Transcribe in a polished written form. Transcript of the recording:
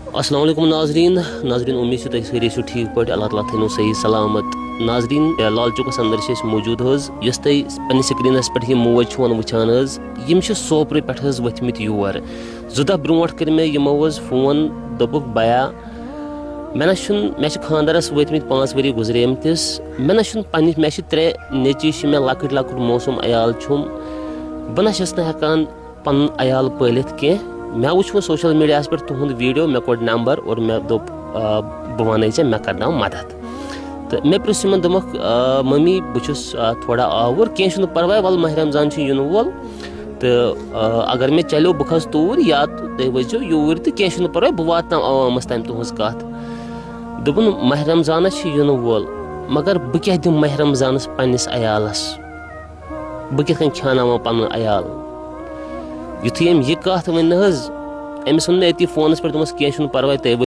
अस्सलाम वालेकुम नाजरीन उम्मीद से सारे ठीक पे अल्लाह ताला थो सही सलामत नाजरीन लाल चौकस अंदर मौजूद यस तुम स्क्रीनस पे मोज वुचान यम सोपर पे वथमित योर 2 दह ब्रोट कर मे यमो फोन दोपुक बया मे मे खानदारस वतमित 5 वरी गुजरेमतिस मे मे 3 नेची मे लकट लकट मौसम अयाल छुम बह हेकान पन अयाल पालित कह मे वो सोशल मीडिया पे तुंद वीडियो मे कोड नंबर और मे दोप बह वन मे करना मदद तो मे प्रिस दोमुक मम्मी बहुस थोड़ा आवर कह परवाह वल माह रमजान इन वोल तो अगर मे चलो बह खस तूर या तुम वजो यूर तो कह परवाह बह वात आवामस तम तुज कत दोपन माह रमजान इन वोल मगर बह क्या दिम माह रमजानस पन्निस अयालस बह कित खाना पन अयाल युथु यह कत वन अमिस वो अति फोनस पे कह परवाह